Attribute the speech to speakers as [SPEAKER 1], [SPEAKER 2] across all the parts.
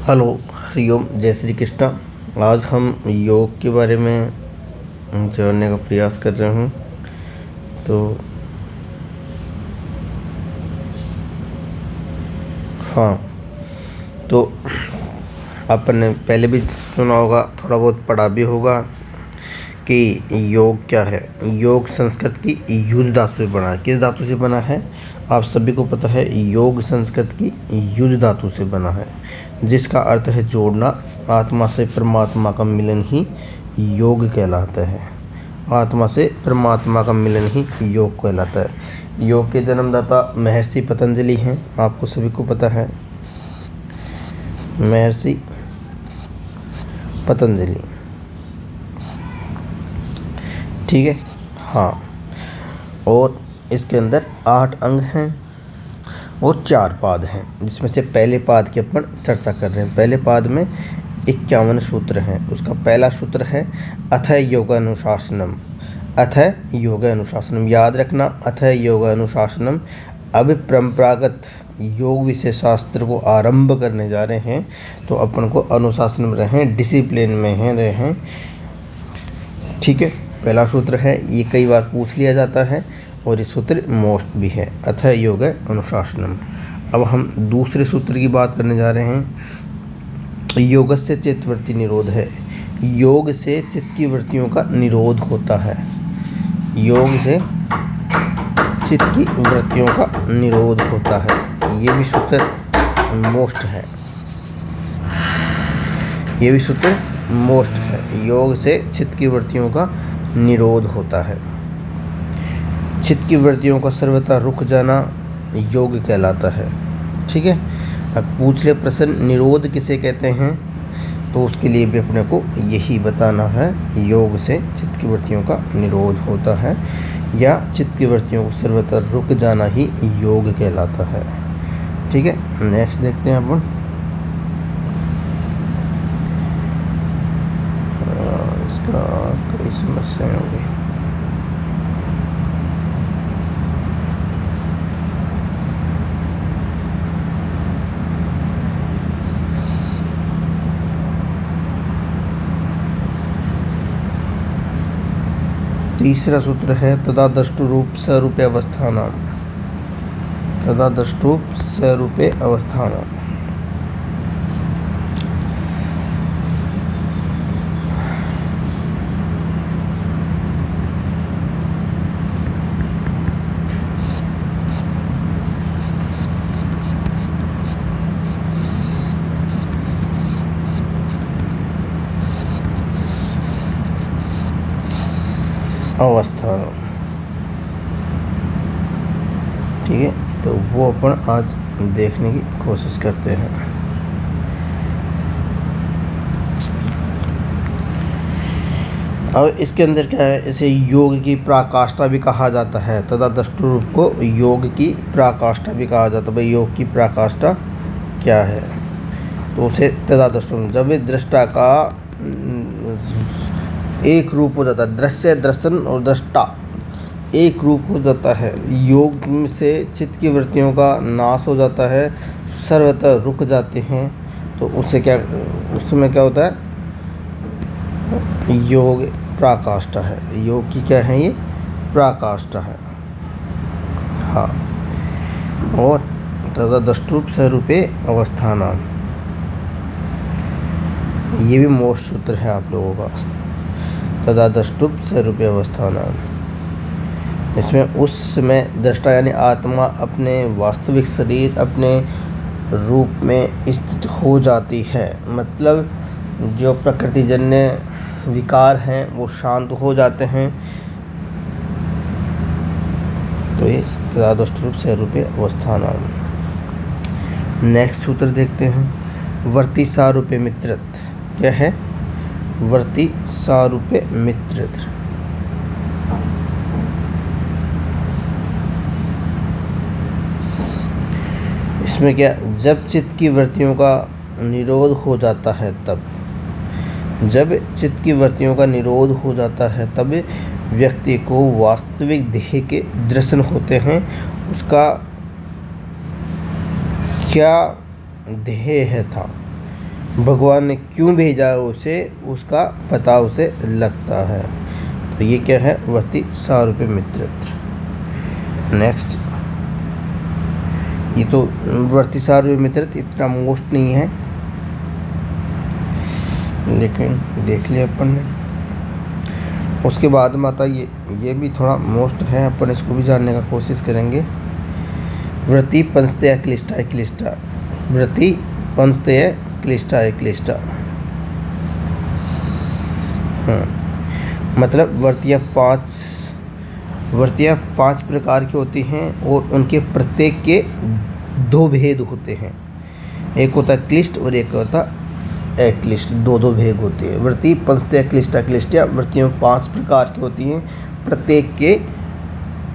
[SPEAKER 1] Hello, Hariom, जय श्री कृष्ण। आज हम योग के बारे में जानने का प्रयास कर रहे हूँ। तो हाँ, तो अपन ने पहले भी सुना होगा, थोड़ा बहुत पढ़ा भी होगा कि योग क्या है। योग संस्कृत की युज धातु से बना है। किस धातु से बना है आप सभी को पता है। योग संस्कृत की युज धातु से बना है, जिसका अर्थ है जोड़ना। आत्मा से परमात्मा का मिलन ही योग कहलाता है। आत्मा से परमात्मा का मिलन ही योग कहलाता है। योग के जन्मदाता महर्षि पतंजलि हैं, आपको सभी को पता है। महर्षि पतंजलि, ठीक है। हाँ, और इसके अंदर 8 अंग हैं और 4 पाद हैं, जिसमें से पहले पाद की अपन चर्चा कर रहे हैं। पहले पाद में 51 सूत्र हैं। उसका पहला सूत्र है अथ योगानुशासनम। अथ योगानुशासनम, याद रखना, अथ योगानुशासनम। अब परंपरागत योग विषय शास्त्र को आरंभ करने जा रहे हैं, तो अपन को अनुशासन में रहें, डिसिप्लिन में रहें, ठीक है। पहला सूत्र है, ये कई बार पूछ लिया जाता है और ये सूत्र मोस्ट भी है, अथ योग अनुशासनम। अब हम दूसरे सूत्र की बात करने जा रहे हैं। योग से चित्तवृत्ति निरोध है। योग से चित्त की वृत्तियों का निरोध होता है। योग से चित्त की वृत्तियों का निरोध होता है, ये भी सूत्र मोस्ट है। ये भी सूत्र मोस्ट है। योग से चित्त की वृत्तियों का निरोध होता है। चित्त की वृत्तियों का सर्वथा रुक जाना योग कहलाता है, ठीक है। अब पूछ ले प्रश्न, निरोध किसे कहते हैं, तो उसके लिए भी अपने को यही बताना है। योग से चित्त की वृत्तियों का निरोध होता है, या चित्त की वृत्तियों को सर्वथा रुक जाना ही योग कहलाता है, ठीक है। नेक्स्ट देखते हैं अपन। इसका कई समस्याएं हो गई। तीसरा सूत्र है तदादृष्टु रूप स्वरूपे अवस्थानाम। तदादृष्टु स्वरूपे अवस्थानाम। अवस्था, ठीक है। तो वो अपन आज देखने की कोशिश करते हैं। अब इसके अंदर क्या है, इसे योग की पराकाष्ठा भी कहा जाता है। तदादृष्टु रूप को योग की पराकाष्ठा भी कहा जाता है। भाई योग की पराकाष्ठा क्या है, तो उसे तदादृष्टु, जब दृष्टा का एक रूप हो जाता है। दृश्य, दर्शन और दृष्टा एक रूप हो जाता है। योग से चित्त की वृत्तियों का नाश हो जाता है, सर्वतः रुक जाते हैं, तो उससे क्या, उसमें क्या होता है, योग पराकाष्ठा है। योग की क्या है, ये पराकाष्ठा है। हाँ, और तदादृष्टु स्वरूपे अवस्थानाम, ये भी मोस्ट सूत्र है आप लोगों का। तदादृष्टु स्वरूपे अवस्थानाम, इसमें उस समय दृष्टा यानी आत्मा अपने वास्तविक शरीर, अपने रूप में स्थित हो जाती है। मतलब जो प्रकृतिजन्य विकार हैं वो शांत हो जाते हैं। तो ये तदादृष्टु स्वरूपे अवस्थानाम। नेक्स्ट सूत्र देखते हैं। वर्ति सारूपे मित्रत। क्या है, वर्ति सारूपे मित्रत। इसमें क्या, जब चित्त की वृत्तियों का निरोध हो जाता है तब, जब चित्त की वृत्तियों का निरोध हो जाता है तब व्यक्ति को वास्तविक देह के दर्शन होते हैं। उसका क्या ध्येय है था, भगवान ने क्यों भेजा है उसे, उसका पता उसे लगता है। तो ये क्या है, वर्ती सारूप्य मित्रत्व। नेक्स्ट, ये तो वर्ती सारूप्य मित्रत्व इतना मोस्ट नहीं है, लेकिन देख लिया अपन ने। उसके बाद माता ये भी थोड़ा मोस्ट है, अपन इसको भी जानने का कोशिश करेंगे। व्रति पंचतया क्लिष्टा क्लिष्टा, व्रति पंचतया क्लिष्टा क्लिष्टा। मतलब व्रतियाँ पांच प्रकार की होती हैं और उनके प्रत्येक के दो भेद होते हैं। एक होता है क्लिष्ट और एक होता अक्लिष्ट, दो भेद होते हैं। व्रति पंचतया क्लिष्टा क्लिष्टा, व्रतियाँ पांच प्रकार की होती हैं, प्रत्येक के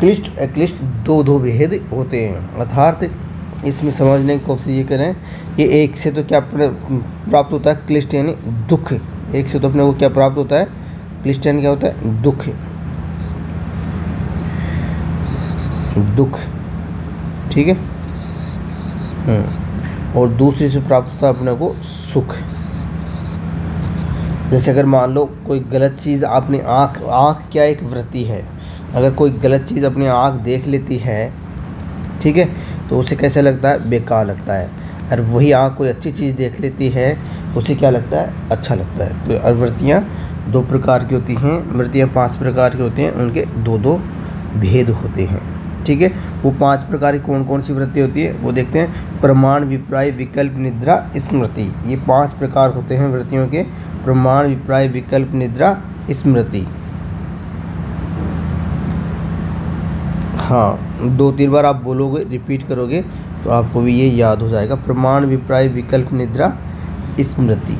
[SPEAKER 1] क्लिष्ट अक्लिष्ट दो भेद होते हैं। अर्थात इसमें समझने की कोशिश ये करें कि एक से तो क्या प्राप्त होता है, क्लिष्ट यानी दुख। एक से तो अपने को क्या प्राप्त होता है, क्लिष्ट यानी क्या होता है, दुख। दुख, ठीक है। और दूसरे से प्राप्त होता है अपने को सुख। जैसे अगर मान लो कोई गलत चीज़ आपने आँख क्या एक वृत्ति है, अगर कोई गलत चीज़ अपनी आँख देख लेती है, ठीक है, तो उसे कैसा लगता है, बेकार लगता है। और वही आँख कोई अच्छी चीज़ देख लेती है तो उसे क्या लगता है, अच्छा लगता है। तो अवृत्तियाँ दो प्रकार की होती हैं, वृत्तियाँ पांच प्रकार की होती हैं, उनके दो भेद होते हैं, ठीक है। वो पांच प्रकार की कौन कौन सी वृत्ति होती है वो देखते हैं। प्रमाण, विप्राय, विकल्प, निद्रा, स्मृति। ये पांच प्रकार होते हैं वृत्तियों के, प्रमाण, विप्राय, विकल्प, निद्रा, स्मृति। हाँ, 2-3 बार आप बोलोगे, रिपीट करोगे तो आपको भी ये याद हो जाएगा। प्रमाण, विप्राय, विकल्प, निद्रा, स्मृति।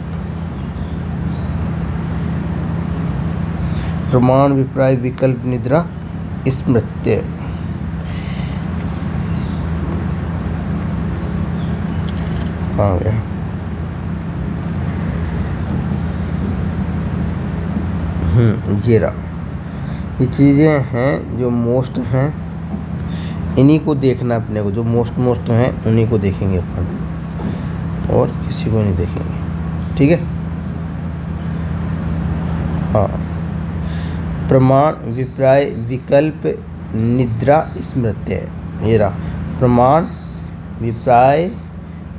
[SPEAKER 1] प्रमाण, विप्राय, विकल्प, निद्रा, स्मृत्य। आ गया। ये रहा, ये चीज़ें हैं जो मोस्ट हैं, इन्हीं को देखना अपने को। जो मोस्ट हैं उन्हीं को देखेंगे अपन, और किसी को नहीं देखेंगे, ठीक है। हाँ, प्रमाण, विप्राय, विकल्प, निद्रा, स्मृत्य। ये रहा, प्रमाण, विप्राय,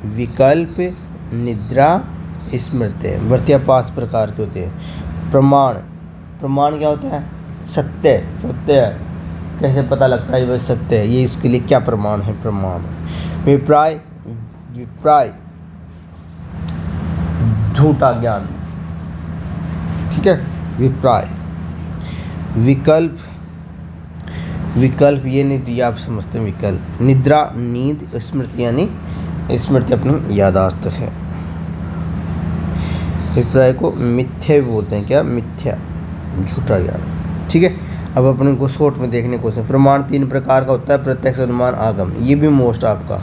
[SPEAKER 1] विकल्प, निद्रा, स्मृत्य। वृत्तियाँ पांच प्रकार के होते हैं। प्रमाण क्या होता है, सत्य है। कैसे पता लगता है वह सत्य है, ये इसके लिए क्या प्रमाण है, प्रमाण। विप्राय झूठा ज्ञान, ठीक है, विप्राय। विकल्प ये नहीं, आप समझते हैं विकल्प। निद्रा, नींद, स्मृति यानी स्मृति अपनी यादाश्त है। विप्राय को मिथ्या भी बोलते हैं, क्या, मिथ्या, झूठा ज्ञान, ठीक है। अब अपन को शॉर्ट में देखने को से प्रमाण 3 प्रकार का होता है, प्रत्यक्ष, अनुमान, आगम। ये भी मोस्ट आपका।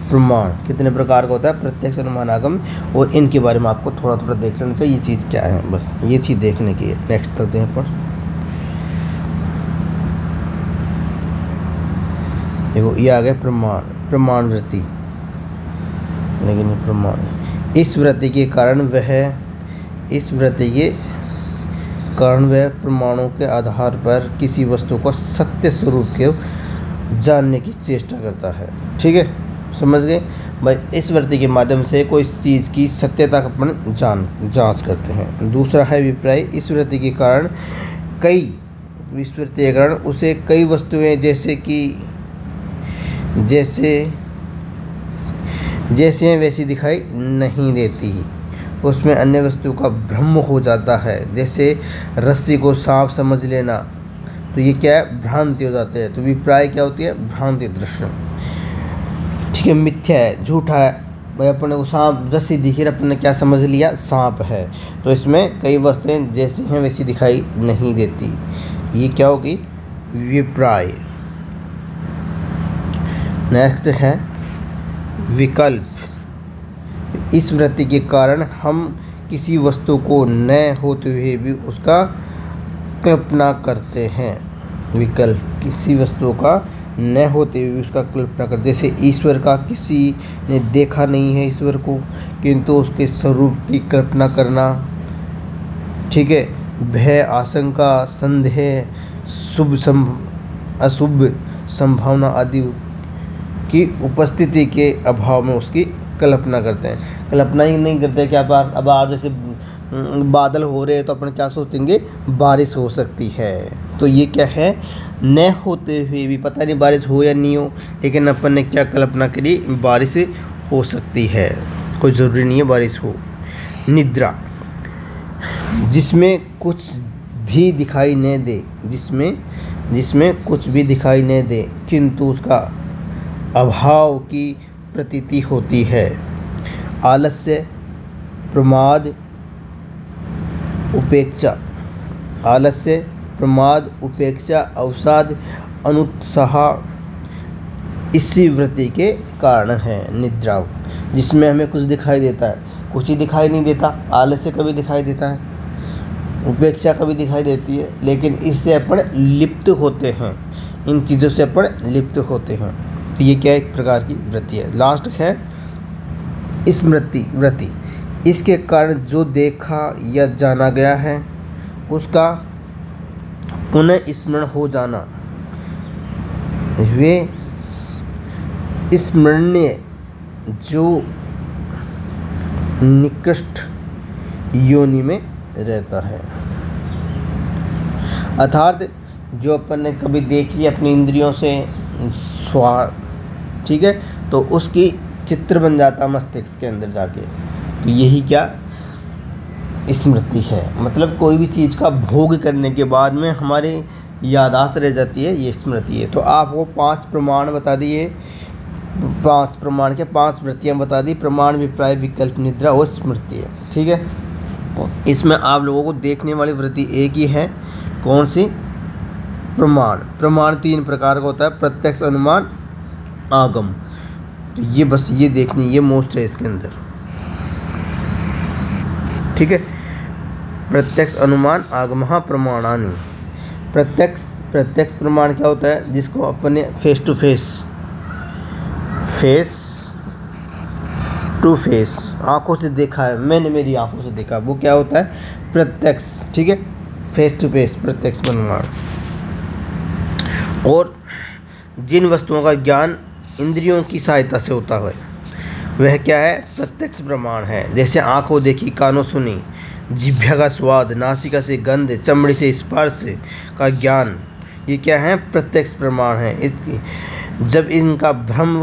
[SPEAKER 1] प्रमाण कितने प्रकार का होता है, प्रत्यक्ष, अनुमान, आगम। और इनके बारे में आपको थोड़ा देख लेना चाहिए, ये चीज़ क्या है, बस ये चीज़ देखने की है। नेक्स्ट चलते हैं पर, देखो ये आ गया प्रमाण वृत्ति। लेकिन ये प्रमाण, इस वृत्ति के कारण वह प्रमाणों के आधार पर किसी वस्तु को सत्य स्वरूप के जानने की चेष्टा करता है, ठीक है, समझ गए भाई। इस वृत्ति के माध्यम से कोई चीज़ की सत्यता का अपन जांच करते हैं। दूसरा है विप्राय। इस वृत्ति के कारण उसे कई वस्तुएं जैसे वैसी दिखाई नहीं देती, उसमें अन्य वस्तु का भ्रम हो जाता है। जैसे रस्सी को सांप समझ लेना, तो ये क्या है, भ्रांति हो जाते हैं। तो विप्राय क्या होती है, भ्रांति दृश्य, ठीक है, मिथ्या है, झूठा है। भाई अपने को सांप रस्सी दिखी, अपन ने क्या समझ लिया, सांप है। तो इसमें कई वस्तुएं जैसी हैं वैसी दिखाई नहीं देती, ये क्या होगी, विप्राय। नेक्स्ट है विकल्प। इस वृत्ति के कारण हम किसी वस्तु को न होते हुए भी उसका कल्पना करते हैं। विकल्प, किसी वस्तु का न होते हुए उसका कल्पना कर, जैसे ईश्वर का किसी ने देखा नहीं है ईश्वर को, किंतु उसके स्वरूप की कल्पना करना। ठीक है, भय, आशंका, संदेह, अशुभ संभावना आदि की उपस्थिति के अभाव में उसकी कल्पना करते हैं। कल्पना ही नहीं करते कि अब आज जैसे बादल हो रहे हैं तो अपन क्या सोचेंगे, बारिश हो सकती है। तो ये क्या है, न होते हुए भी, पता नहीं बारिश हो या नहीं हो, लेकिन अपन ने क्या कल्पना करी, बारिश हो सकती है, कोई ज़रूरी नहीं है बारिश हो। निद्रा, जिसमें कुछ भी दिखाई न दे, जिसमें कुछ भी दिखाई न दे किंतु उसका अभाव की प्रतीति होती है। आलस्य, प्रमाद, उपेक्षा, आलस्य, प्रमाद, उपेक्षा, अवसाद, अनुत्साह इसी वृत्ति के कारण है निद्रा, जिसमें हमें कुछ दिखाई देता है, कुछ ही दिखाई नहीं देता। आलस्य कभी दिखाई देता है, उपेक्षा कभी दिखाई देती है, लेकिन इससे अपन लिप्त होते हैं, इन चीज़ों से अपन लिप्त होते हैं। तो ये क्या एक प्रकार की वृत्ति है। लास्ट है स्मृति, इसके कारण जो देखा या जाना गया है उसका पुनः स्मरण हो जाना, वे स्मरणीय जो निकृष्ट योनि में रहता है। अर्थात जो अपन ने कभी देख लिया अपनी इंद्रियों से स्वाद, ठीक है, तो उसकी चित्र बन जाता मस्तिष्क के अंदर जाके। तो यही क्या स्मृति है, मतलब कोई भी चीज़ का भोग करने के बाद में हमारे याददाश्त रह जाती है, ये स्मृति है। तो आपको 5 प्रमाण बता दिए, 5 प्रमाण के 5 वृत्तियाँ बता दी, प्रमाण, विपर्य, विकल्प, निद्रा और स्मृति है। ठीक है, इसमें आप लोगों को देखने वाली वृत्ति एक ही है, कौन सी, प्रमाण 3 प्रकार का होता है, प्रत्यक्ष, अनुमान, आगम। तो ये बस ये देखनी, ये मोस्ट है इसके अंदर। ठीक है, प्रत्यक्ष, अनुमान, आगम, प्रमाणानि। प्रत्यक्ष प्रमाण क्या होता है, जिसको अपने फेस टू फेस आंखों से देखा है, मैंने मेरी आंखों से देखा, वो क्या होता है, प्रत्यक्ष। ठीक है, फेस टू फेस प्रत्यक्ष प्रमाण। और जिन वस्तुओं का ज्ञान इंद्रियों की सहायता से होता है वह क्या है, प्रत्यक्ष प्रमाण है। जैसे आंखों देखी, कानों सुनी, जिह्वा का स्वाद, नासिका से गंध, चमड़ी से स्पर्श का ज्ञान, ये क्या है, प्रत्यक्ष प्रमाण है। जब इनका भ्रम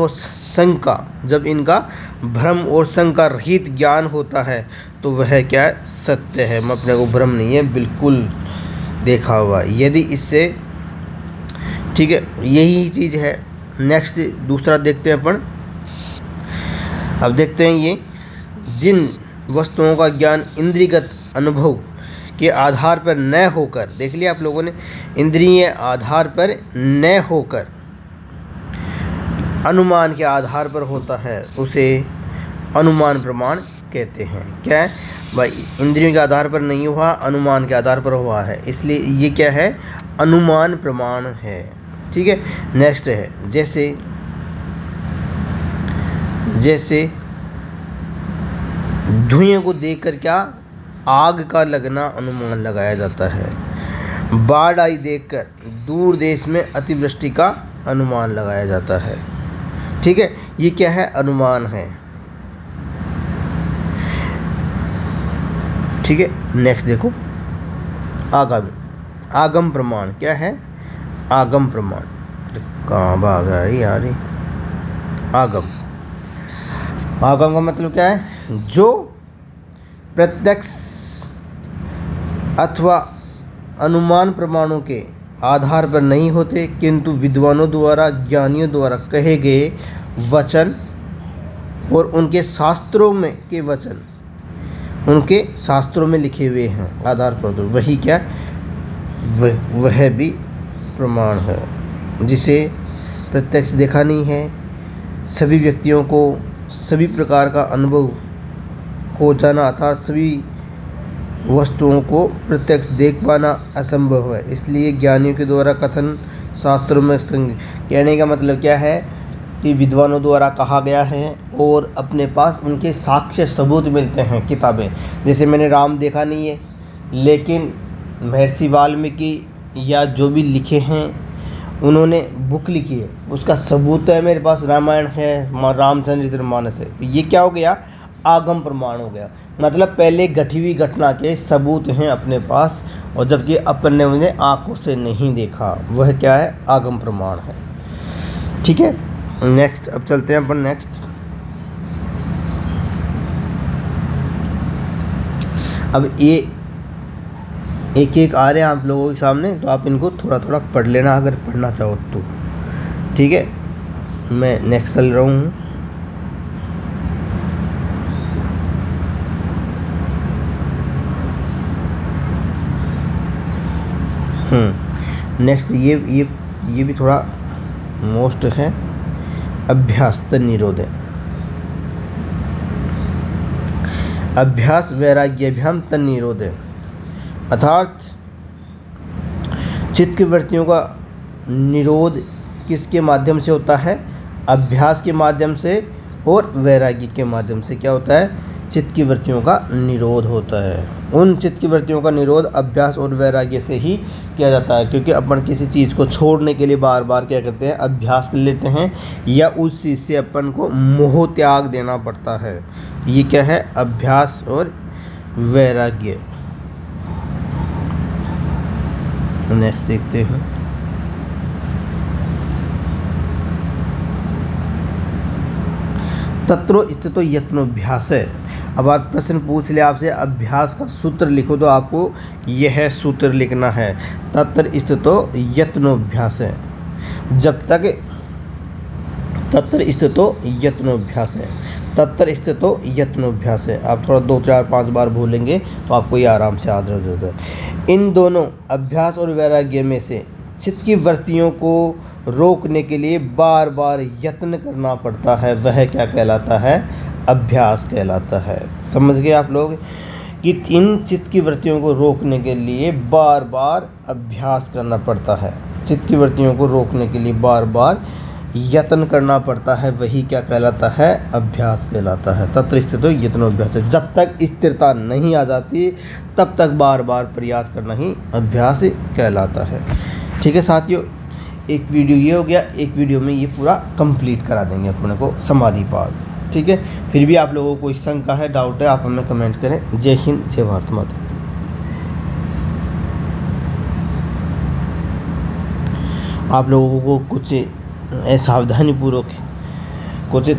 [SPEAKER 1] और शंका रहित ज्ञान होता है तो वह क्या है, सत्य है, मैं अपने को भ्रम नहीं है, बिल्कुल देखा हुआ। यदि इससे, ठीक है, यही चीज़ है। नेक्स्ट दूसरा देखते हैं अपन। अब देखते हैं ये, जिन वस्तुओं का ज्ञान इंद्रियगत अनुभव के आधार पर न होकर, देख लिया आप लोगों ने, इंद्रिय आधार पर न होकर अनुमान के आधार पर होता है, उसे अनुमान प्रमाण कहते हैं। क्या है भाई, इंद्रियों के आधार पर नहीं हुआ, अनुमान के आधार पर हुआ है, इसलिए ये क्या है, अनुमान प्रमाण है। ठीक है, नेक्स्ट है, जैसे धुएं को देखकर क्या, आग का लगना अनुमान लगाया जाता है। बाढ़ आई देखकर दूर देश में अतिवृष्टि का अनुमान लगाया जाता है। ठीक है, ये क्या है, अनुमान है। ठीक है, नेक्स्ट देखो, आगम प्रमाण। क्या है, आगम प्रमाण, कहाँ भाग रही यार, आगम का मतलब क्या है, जो प्रत्यक्ष अथवा अनुमान प्रमाणों के आधार पर नहीं होते, किंतु विद्वानों द्वारा, ज्ञानियों द्वारा कहे गए वचन और उनके शास्त्रों में के वचन, उनके शास्त्रों में लिखे हुए हैं आधार पर, तो वही क्या, वह भी प्रमाण है। जिसे प्रत्यक्ष देखा नहीं है, सभी व्यक्तियों को सभी प्रकार का अनुभव हो जाना, अर्थात सभी वस्तुओं को प्रत्यक्ष देख पाना असंभव है। इसलिए ज्ञानियों के द्वारा कथन शास्त्रों में कहने का मतलब क्या है कि विद्वानों द्वारा कहा गया है और अपने पास उनके साक्ष्य सबूत मिलते हैं किताबें। जैसे मैंने राम देखा नहीं है, लेकिन महर्षि वाल्मीकि या जो भी लिखे हैं उन्होंने बुक लिखी है, उसका सबूत है मेरे पास, रामायण है, रामचरितमानस है। ये क्या हो गया, आगम प्रमाण हो गया। मतलब पहले घटी हुई घटना के सबूत हैं अपने पास, और जबकि अपन ने उन्हें आंखों से नहीं देखा, वह क्या है, आगम प्रमाण है। ठीक है, नेक्स्ट अब चलते हैं अपन नेक्स्ट। अब ये एक एक आ रहे हैं आप लोगों के सामने, तो आप इनको थोड़ा थोड़ा पढ़ लेना अगर पढ़ना चाहो तो। ठीक है, मैं नेक्स्ट चल रहा हूँ। नेक्स्ट ये भी थोड़ा मोस्ट है, अभ्यास तन्निरोध। अभ्यास वैराग्यभ्याम तन्निरोध, अर्थात चित्त की वृत्तियों का निरोध किसके माध्यम से होता है, अभ्यास के माध्यम से और वैराग्य के माध्यम से। क्या होता है, चित्त की वृत्तियों का निरोध होता है। उन चित्त की वृत्तियों का निरोध अभ्यास और वैराग्य से ही किया जाता है, क्योंकि अपन किसी चीज़ को छोड़ने के लिए बार बार क्या करते हैं, अभ्यास कर लेते हैं, या उस चीज़ से अपन को मोह त्याग देना पड़ता है। ये क्या है, अभ्यास और वैराग्य। नेक्स्ट देखते हैं। तत्रो स्थितो यत्नोभ्यास है। अब आप प्रश्न पूछ ले आपसे, अभ्यास का सूत्र लिखो, तो आपको यह सूत्र लिखना है, तत्र स्थितो यत्नोभ्यास है। जब तक तत्र स्थितो यत्नोभ्यास है, तत्र स्थितो यत्नोभ्यास है। आप थोड़ा 2 4 5 बार भूलेंगे तो आपको ये आराम से याद रह जाता है। इन दोनों अभ्यास और वैराग्य में से चित्त की वृत्तियों को रोकने के लिए बार बार यत्न करना पड़ता है, वह क्या कहलाता है, अभ्यास कहलाता है। समझ गए आप लोग कि इन चित्त की वृत्तियों को रोकने के लिए बार बार अभ्यास करना पड़ता है, चित्त की वृत्तियों को रोकने के लिए बार बार यत्न करना पड़ता है, वही क्या कहलाता है, अभ्यास कहलाता है। तत्र स्थितो यत्नोभ्यास है। जब तक स्थिरता नहीं आ जाती तब तक बार बार प्रयास करना ही अभ्यास कहलाता है। ठीक है साथियों, एक वीडियो ये हो गया, एक वीडियो में ये पूरा कंप्लीट करा देंगे अपने को समाधि पाद। ठीक है, फिर भी आप लोगों को कोई शंका है, डाउट है, आप हमें कमेंट करें। जय हिंद, जय भारत माता। आप लोगों को कुछ सावधानी पूर्वक कुछ